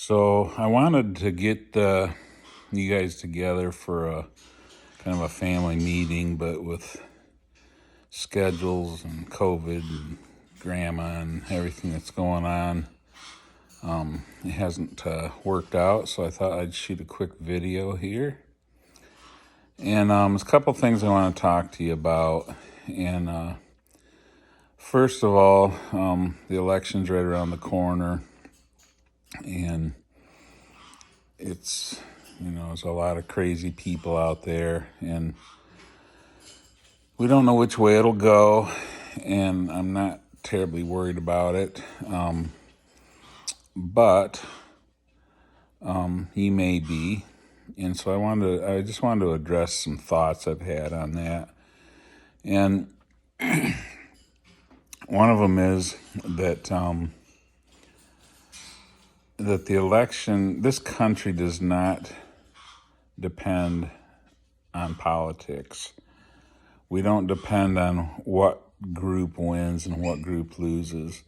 So I wanted to get you guys together for a kind of a family meeting, but with schedules and COVID and grandma and everything that's going on, it hasn't worked out. So I thought I'd shoot a quick video here. And there's a couple things I want to talk to you about. And first of all, the election's right around the corner, and it's there's a lot of crazy people out there, and we don't know which way it'll go, and I'm not terribly worried about it, but he may be. And so I just wanted to address some thoughts I've had on that. And one of them is that that the election, this country does not depend on politics. We don't depend on what group wins and what group loses.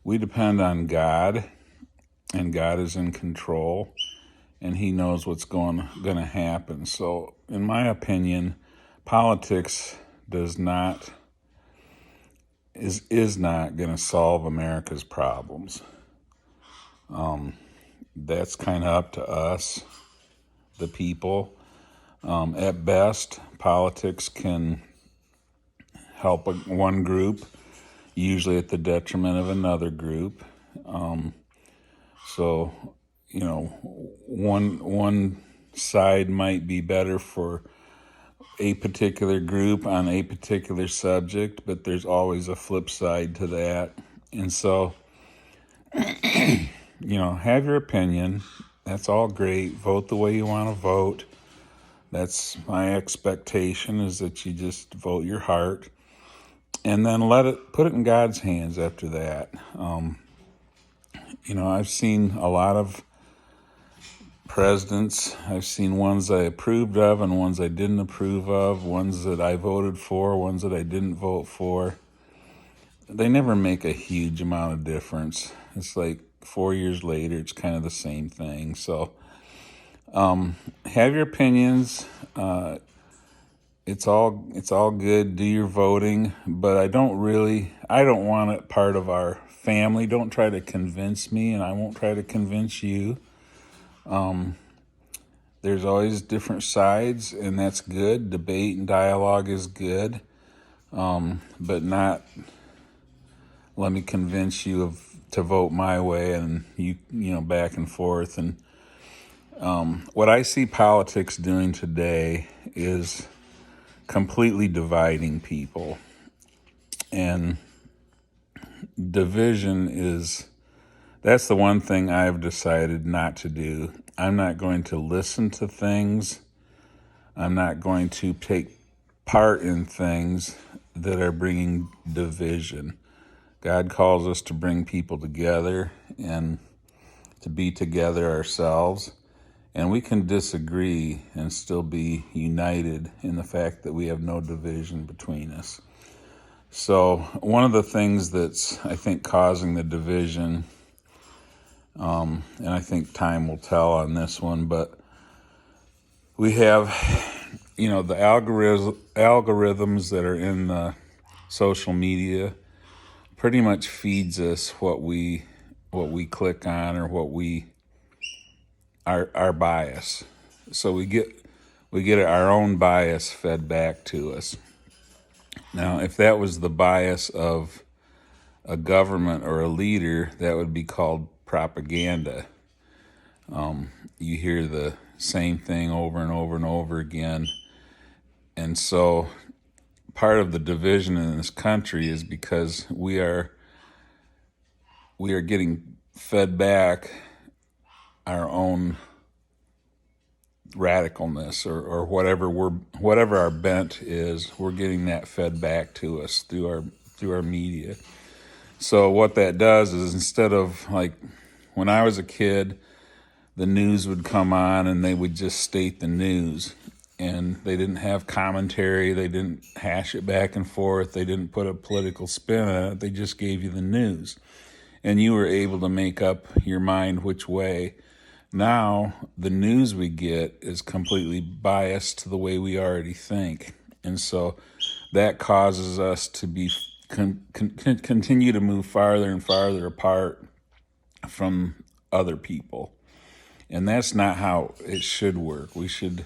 We depend on God, and God is in control, and He knows what's going to happen. So, in my opinion, politics is not going to solve America's problems. That's kind of up to us, the people. At best, politics can help one group, usually at the detriment of another group. So, one side might be better for a particular group on a particular subject, but there's always a flip side to that. And so, have your opinion. That's all great. Vote the way you want to vote. That's my expectation, is that you just vote your heart, and then put it in God's hands after that. I've seen a lot of presidents. I've seen ones I approved of and ones I didn't approve of, ones that I voted for, ones that I didn't vote for. They never make a huge amount of difference. It's like 4 years later, it's kind of the same thing. So have your opinions. It's all good. Do your voting, but I don't want it part of our family. Don't try to convince me, and I won't try to convince you. There's always different sides, and that's good. Debate and dialogue is good, but not let me convince you to vote my way, and you back and forth. And what I see politics doing today is completely dividing people, and division that's the one thing I've decided not to do. I'm not going to listen to things. I'm not going to take part in things that are bringing division. God calls us to bring people together and to be together ourselves. And we can disagree and still be united in the fact that we have no division between us. So one of the things that's, I think, causing the division, and I think time will tell on this one, but we have, the algorithms that are in the social media pretty much feeds us what we click on, or our bias. So we get our own bias fed back to us. Now, if that was the bias of a government or a leader, that would be called propaganda. You hear the same thing over and over and over again. And so part of the division in this country is because we are getting fed back our own radicalness, or whatever our bent is. We're getting that fed back to us through our media. So what that does is, instead of, like, when I was a kid, the news would come on and they would just state the news, and they didn't have commentary. They didn't hash it back and forth. They didn't put a political spin on it. They just gave you the news. and you were able to make up your mind which way. Now, the news we get is completely biased to the way we already think. And so that causes us to be continue to move farther and farther apart from other people. And that's not how it should work. We should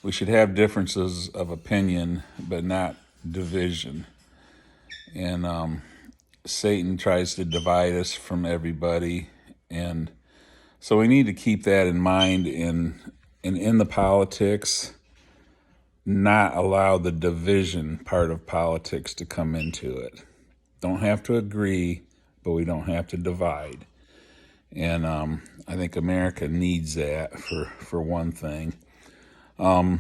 have differences of opinion, but not division. And Satan tries to divide us from everybody, and so we need to keep that in mind in the politics, not allow the division part of politics to come into it. Don't have to agree, but we don't have to divide. And I think America needs that for one thing. The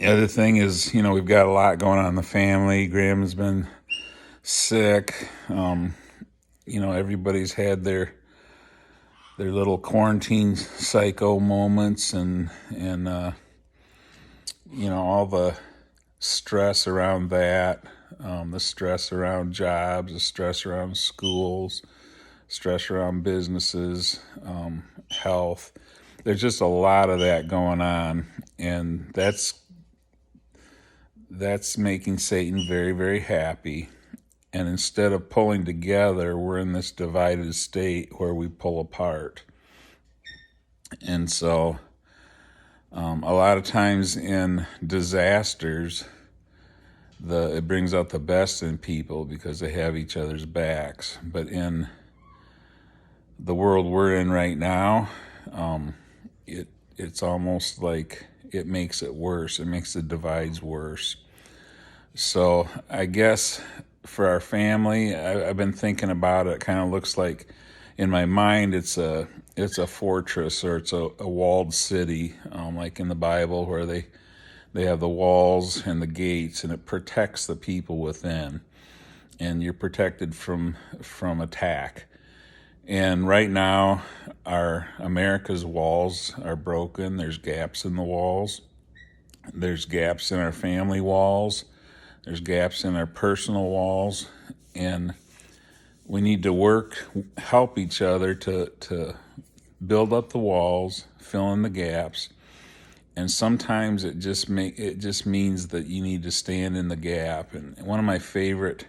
other thing is, we've got a lot going on in the family. Graham's been sick. Everybody's had their little quarantine psycho moments, and all the stress around that, the stress around jobs, the stress around schools, stress around businesses, health. There's just a lot of that going on, and that's making Satan very, very happy. And instead of pulling together, we're in this divided state where we pull apart. And so a lot of times in disasters, it brings out the best in people because they have each other's backs. But in the world we're in right now, it's almost like it makes it worse. It makes the divides worse. So I guess for our family, I've been thinking about it. It kind of looks like, in my mind, it's a fortress, or it's a walled city, like in the Bible, where they have the walls and the gates, and it protects the people within, and you're protected from attack. And right now, our America's walls are broken. There's gaps in the walls. There's gaps in our family walls. There's gaps in our personal walls, and we need to help each other to build up the walls, fill in the gaps. And sometimes it just means that you need to stand in the gap. And one of my favorite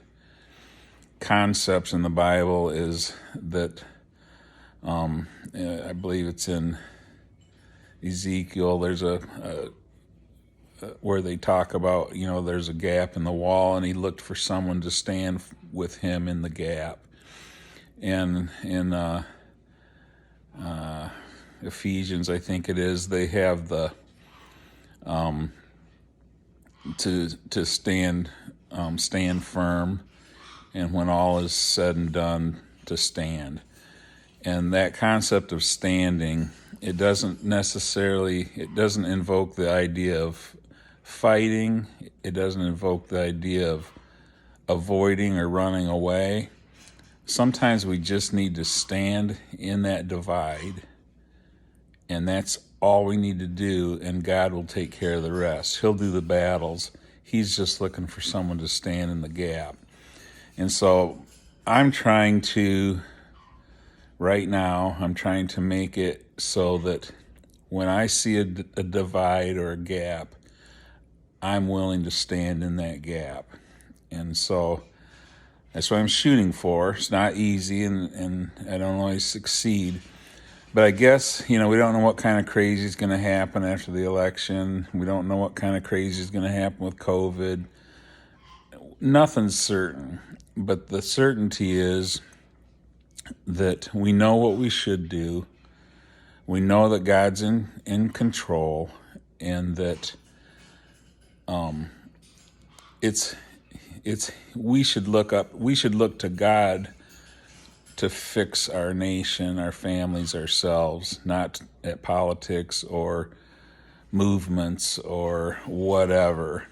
concepts in the Bible is that I believe it's in Ezekiel. There's where they talk about, there's a gap in the wall, and he looked for someone to stand with him in the gap. And in Ephesians, I think it is, they have the to stand firm, and when all is said and done, to stand. And that concept of standing, it doesn't invoke the idea of fighting. It doesn't invoke the idea of avoiding or running away. Sometimes we just need to stand in that divide, and that's all we need to do, and God will take care of the rest. He'll do the battles. He's just looking for someone to stand in the gap. And so right now, I'm trying to make it so that when I see a divide or a gap, I'm willing to stand in that gap. And so that's what I'm shooting for. It's not easy, and I don't always succeed. But I guess, we don't know what kind of crazy is going to happen after the election. We don't know what kind of crazy is going to happen with COVID. Nothing's certain. But the certainty is that we know what we should do. We know that God's in control, and that we should look to God to fix our nation, our families, ourselves, not at politics or movements or whatever.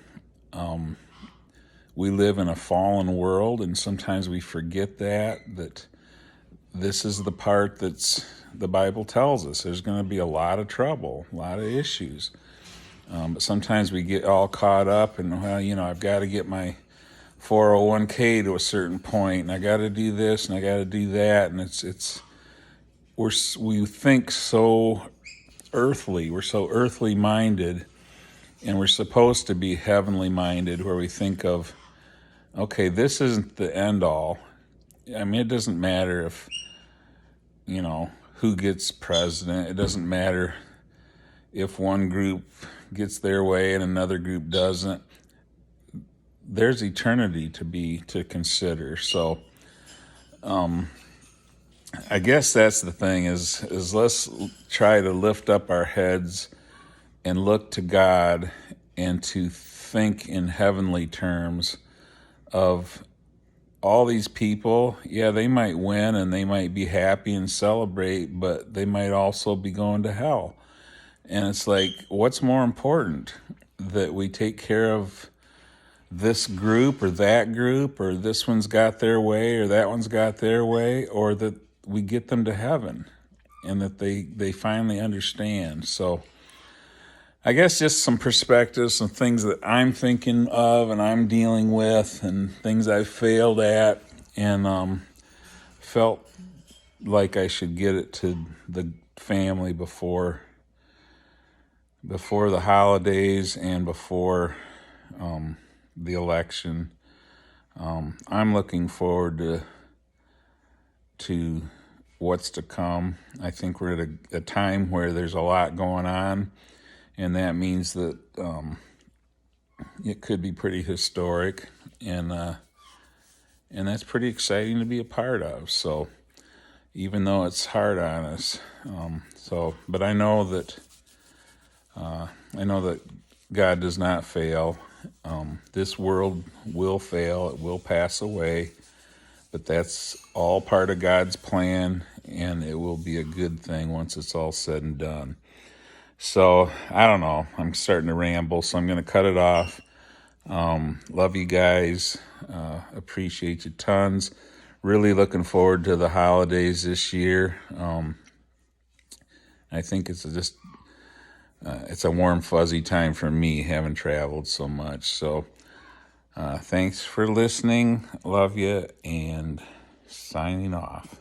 We live in a fallen world, and sometimes we forget that this is the part that's the Bible tells us. There's going to be a lot of trouble, a lot of issues. But sometimes we get all caught up and, I've got to get my 401k to a certain point, and I got to do this and I got to do that, and we think so earthly. We're so earthly minded, and we're supposed to be heavenly minded, where we think of, okay, this isn't the end all. I mean, it doesn't matter if, who gets president. It doesn't matter if one group gets their way and another group doesn't. There's eternity to consider. So I guess that's the thing is let's try to lift up our heads and look to God and to think in heavenly terms of all these people. Yeah, they might win and they might be happy and celebrate, but they might also be going to hell. And it's like, what's more important? That we take care of this group or that group, or this one's got their way or that one's got their way, or that we get them to heaven and that they finally understand. So I guess just some perspectives, some things that I'm thinking of and I'm dealing with, and things I've failed at, and felt like I should get it to the family before the holidays and before the election. I'm looking forward to what's to come. I think we're at a time where there's a lot going on, and that means that it could be pretty historic, and that's pretty exciting to be a part of. So even though it's hard on us, but I know that God does not fail. This world will fail; it will pass away, but that's all part of God's plan, and it will be a good thing once it's all said and done. So I don't know. I'm starting to ramble, so I'm going to cut it off. Love you guys. Appreciate you tons. Really looking forward to the holidays this year. I think it's a warm, fuzzy time for me, having traveled so much. So thanks for listening. Love you, and signing off.